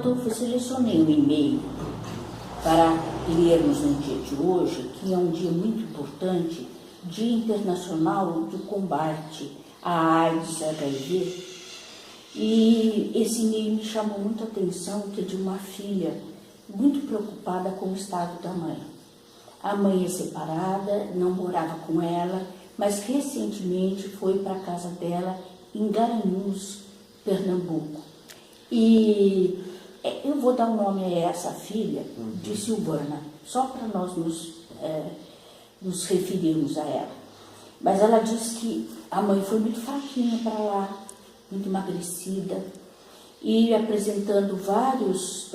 Eu selecionei um e-mail para lermos no dia de hoje, que é um dia muito importante, Dia Internacional do Combate à AIDS e HIV. E esse e-mail me chamou muita atenção, que é de uma filha muito preocupada com o estado da mãe. A mãe é separada, não morava com ela, mas recentemente foi para a casa dela em Garanhuns, Pernambuco. E eu vou dar um nome a essa filha de Silvana, só para nós nos referirmos a ela. Mas ela disse que a mãe foi muito fraquinha para lá, muito emagrecida, e apresentando vários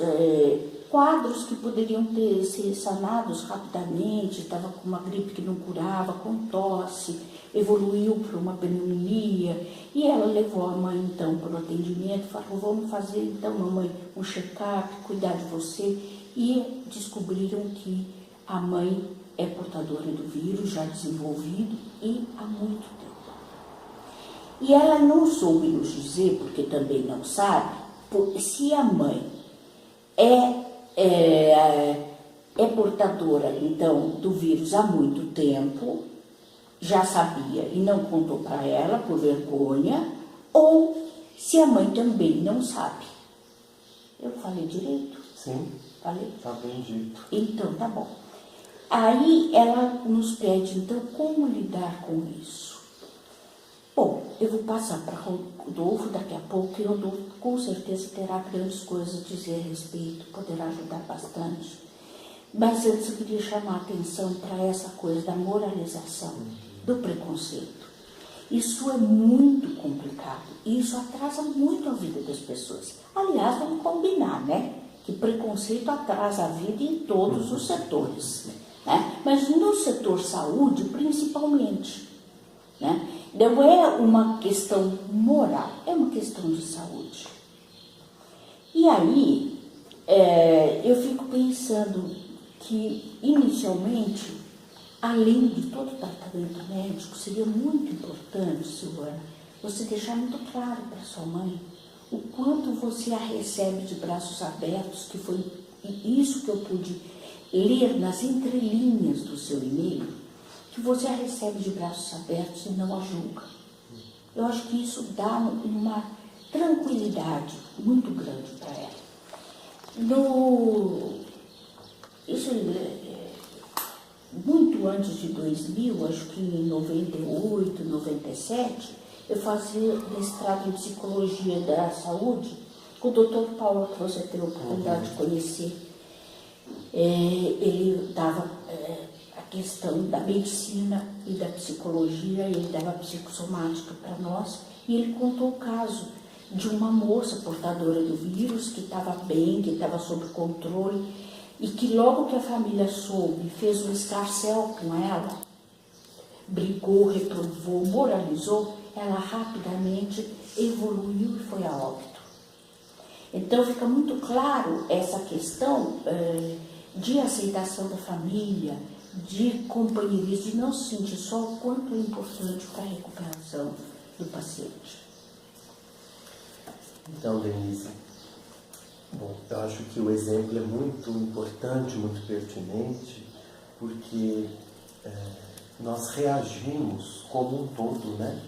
quadros que poderiam ter sido sanados rapidamente. Estava com uma gripe que não curava, com tosse, evoluiu para uma pneumonia, e ela levou a mãe então para o atendimento, falou: vamos fazer então, mamãe, um check-up, cuidar de você, e descobriram que a mãe é portadora do vírus, já desenvolvido, e há muito tempo. E ela não soube nos dizer, porque também não sabe, se a mãe é portadora, então, do vírus há muito tempo, já sabia e não contou para ela por vergonha, ou se a mãe também não sabe. Eu falei direito? Sim. Falei? Tá bem dito. Então, tá bom. Aí ela nos pede, então, como lidar com isso? Bom, eu vou passar para Rodolfo daqui a pouco, e Rodolfo com certeza terá grandes coisas a dizer a respeito, poderá ajudar bastante. Mas antes eu queria chamar a atenção para essa coisa da moralização, do preconceito. Isso é muito complicado, e isso atrasa muito a vida das pessoas. Aliás, vamos combinar, né? Que preconceito atrasa a vida em todos os setores, né? Mas no setor saúde, principalmente, né? Não é uma questão moral, é uma questão de saúde. E aí, eu fico pensando que, inicialmente, além de todo o tratamento médico, seria muito importante, Silvana, você deixar muito claro para sua mãe o quanto você a recebe de braços abertos, que foi isso que eu pude ler nas entrelinhas do seu e-mail, que você a recebe de braços abertos e não a julga. Eu acho que isso dá uma tranquilidade muito grande para ela. Muito antes de 2000, acho que em 98, 97, eu fazia mestrado em Psicologia da Saúde com o Dr. Paulo, que você teve a oportunidade de conhecer. Ele dava a questão da medicina e da psicologia, ele dava psicossomática para nós, e ele contou o caso de uma moça portadora do vírus que estava bem, que estava sob controle, e que logo que a família soube, fez um escarcéu com ela, brigou, reprovou, moralizou, ela rapidamente evoluiu e foi a óbito. Então fica muito claro essa questão de aceitação da família, de companheirismo, de não se sentir só, o quanto é importante para a recuperação do paciente. Então, Denise, bom, eu acho que o exemplo é muito importante, muito pertinente, porque nós reagimos como um todo, né?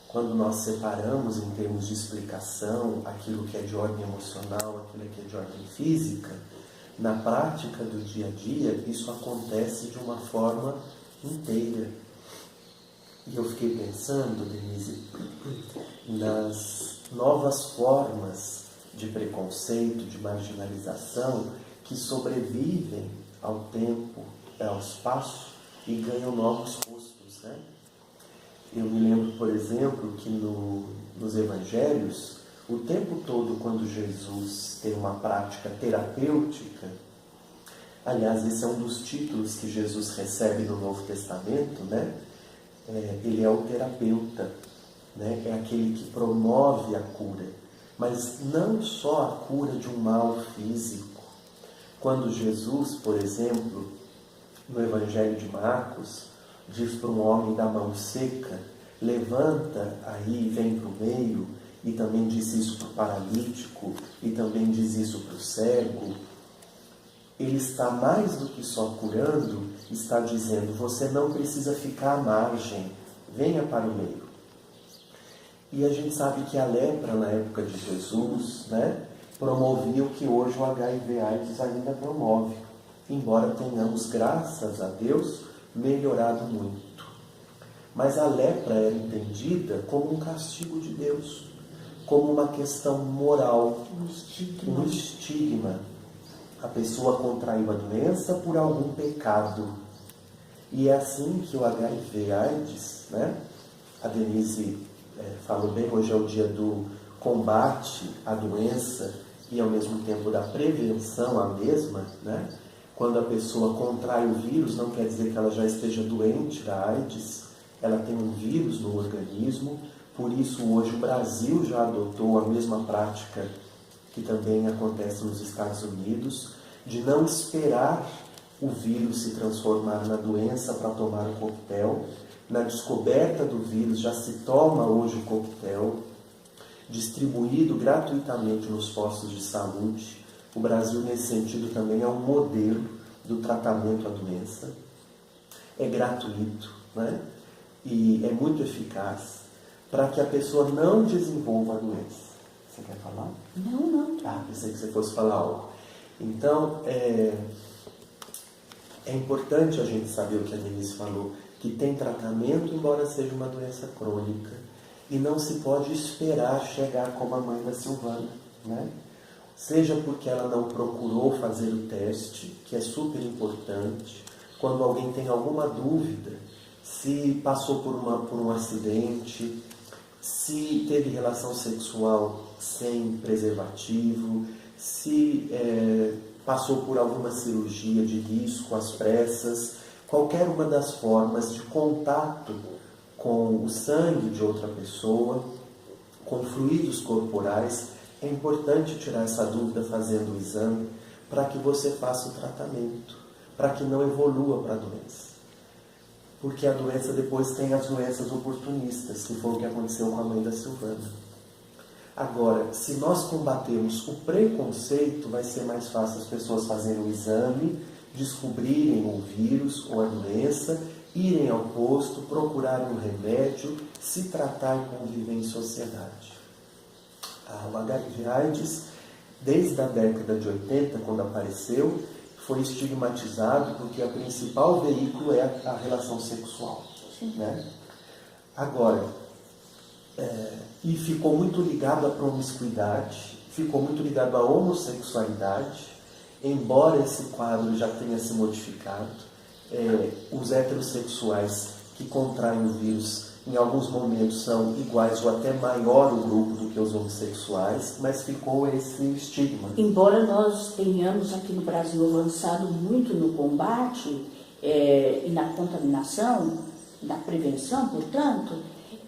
Quando nós separamos em termos de explicação aquilo que é de ordem emocional, aquilo que é de ordem física, na prática do dia a dia, isso acontece de uma forma inteira. E eu fiquei pensando, Denise, nas novas formas de preconceito, de marginalização, que sobrevivem ao tempo, ao espaço e ganham novos rostos, né? Eu me lembro, por exemplo, que nos evangelhos, o tempo todo, quando Jesus tem uma prática terapêutica, aliás, esse é um dos títulos que Jesus recebe no Novo Testamento, né? Ele é o terapeuta, né? É aquele que promove a cura, mas não só a cura de um mal físico. Quando Jesus, por exemplo, no Evangelho de Marcos, diz para um homem da mão seca: levanta aí, vem para o meio, e também diz isso para o paralítico, e também diz isso para o cego, ele está mais do que só curando, está dizendo, você não precisa ficar à margem, venha para o meio. E a gente sabe que a lepra na época de Jesus, né, promovia o que hoje o HIV/AIDS ainda promove, embora tenhamos, graças a Deus, melhorado muito. Mas a lepra era entendida como um castigo de Deus, como uma questão moral, um estigma. A pessoa contraiu a doença por algum pecado. E é assim que o HIV/AIDS, né? A Denise falou bem, hoje é o dia do combate à doença e ao mesmo tempo da prevenção à mesma, né? Quando a pessoa contrai o vírus, não quer dizer que ela já esteja doente da AIDS, ela tem um vírus no organismo, por isso hoje o Brasil já adotou a mesma prática que também acontece nos Estados Unidos, de não esperar o vírus se transformar na doença para tomar o coquetel. Na descoberta do vírus já se toma hoje o coquetel, distribuído gratuitamente nos postos de saúde. O Brasil, nesse sentido, também é um modelo do tratamento à doença. É gratuito, né? E é muito eficaz para que a pessoa não desenvolva a doença. Você quer falar? Não. Ah, pensei que você fosse falar algo. Então, é importante a gente saber o que a Denise falou, que tem tratamento, embora seja uma doença crônica, e não se pode esperar chegar como a mãe da Silvana, né? Seja porque ela não procurou fazer o teste, que é super importante, quando alguém tem alguma dúvida, se passou por um acidente, se teve relação sexual sem preservativo, se passou por alguma cirurgia de risco às pressas, qualquer uma das formas de contato com o sangue de outra pessoa, com fluidos corporais, é importante tirar essa dúvida fazendo o exame para que você faça o tratamento, para que não evolua para a doença. Porque a doença depois tem as doenças oportunistas, que foi o que aconteceu com a mãe da Silvana. Agora, se nós combatermos o preconceito, vai ser mais fácil as pessoas fazerem o exame, descobrirem o vírus ou a doença, irem ao posto, procurarem um remédio, se tratar e conviver em sociedade. O HIV/AIDS, desde a década de 80, quando apareceu, foi estigmatizado porque o principal veículo é a relação sexual. Né? Agora, e ficou muito ligado à promiscuidade, ficou muito ligado à homossexualidade, embora esse quadro já tenha se modificado. Os heterossexuais que contraem o vírus, em alguns momentos são iguais ou até maior o grupo do que os homossexuais, mas ficou esse estigma. Embora nós tenhamos aqui no Brasil avançado muito no combate e na contaminação, na prevenção, portanto,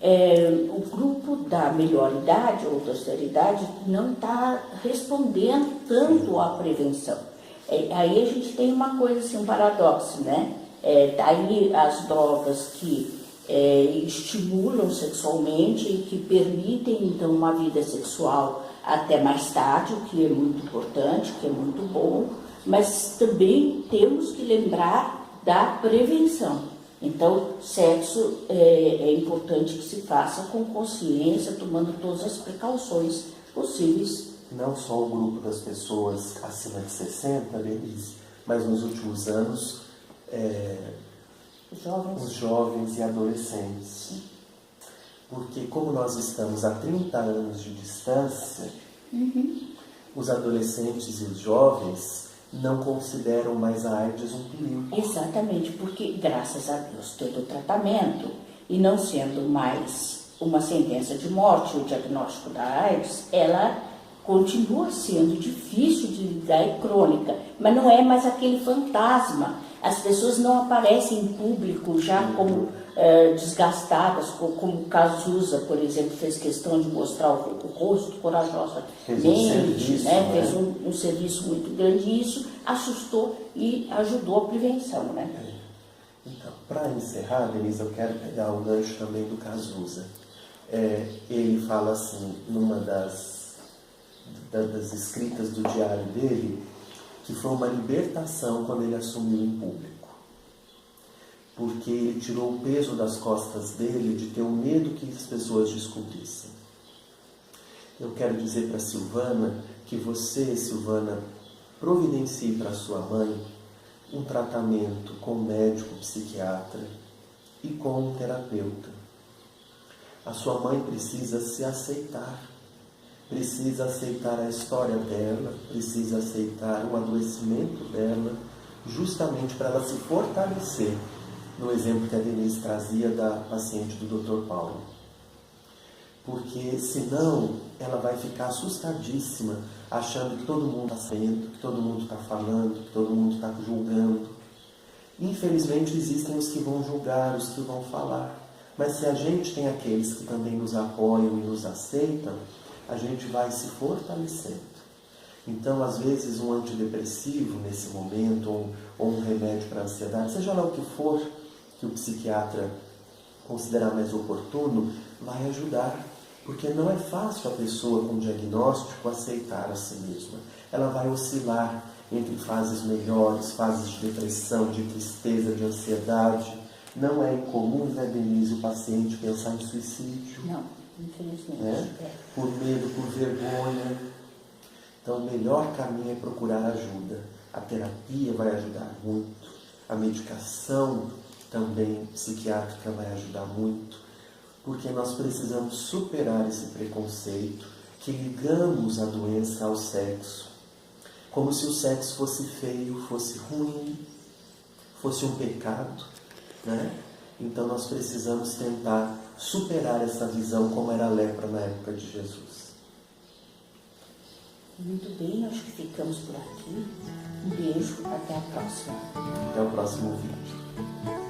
o grupo da melhor idade ou terceira idade não está respondendo tanto à prevenção. Aí a gente tem uma coisa assim, um paradoxo, né? Daí as drogas que estimulam sexualmente e que permitem então uma vida sexual até mais tarde, o que é muito importante, que é muito bom, mas também temos que lembrar da prevenção. Então, sexo é importante que se faça com consciência, tomando todas as precauções possíveis. Não só o grupo das pessoas acima de 60, Denise, mas nos últimos anos, os jovens e adolescentes. Sim. Porque como nós estamos a 30 anos de distância, os adolescentes e os jovens não consideram mais a AIDS um perigo. Exatamente, porque graças a Deus tendo o tratamento e não sendo mais uma sentença de morte o diagnóstico da AIDS, ela continua sendo difícil de lidar e crônica, mas não é mais aquele fantasma. As pessoas não aparecem em público já como desgastadas, como Cazuza, por exemplo, fez questão de mostrar o rosto corajosamente, né? Fez um serviço muito grande e isso assustou e ajudou a prevenção. Né? Então, para encerrar, Denise, eu quero pegar o gancho também do Cazuza. ele fala assim, numa das escritas do diário dele, que foi uma libertação quando ele assumiu em público. Porque ele tirou o peso das costas dele de ter o medo que as pessoas descobrissem. Eu quero dizer para Silvana que você, Silvana, providencie para sua mãe um tratamento com um médico psiquiatra e com um terapeuta. A sua mãe precisa se aceitar, precisa aceitar a história dela, precisa aceitar o adoecimento dela, justamente para ela se fortalecer, no exemplo que a Denise trazia da paciente do Dr. Paulo. Porque senão ela vai ficar assustadíssima, achando que todo mundo está sabendo, que todo mundo está falando, que todo mundo está julgando. Infelizmente existem os que vão julgar, os que vão falar. Mas se a gente tem aqueles que também nos apoiam e nos aceitam, a gente vai se fortalecendo. Então, às vezes, um antidepressivo nesse momento, ou um remédio para a ansiedade, seja lá o que for que o psiquiatra considerar mais oportuno, vai ajudar. Porque não é fácil a pessoa com diagnóstico aceitar a si mesma. Ela vai oscilar entre fases melhores, fases de depressão, de tristeza, de ansiedade. Não é incomum, né, Denise, o paciente pensar em suicídio. Não, infelizmente. Por medo, por vergonha. Então, o melhor caminho é procurar ajuda. A terapia vai ajudar muito. A medicação também psiquiátrica vai ajudar muito. Porque nós precisamos superar esse preconceito que ligamos a doença ao sexo. Como se o sexo fosse feio, fosse ruim, fosse um pecado, né? Então nós precisamos tentar superar essa visão como era a lepra na época de Jesus. Muito bem, acho que ficamos por aqui. Um beijo, até a próxima. Até o próximo vídeo.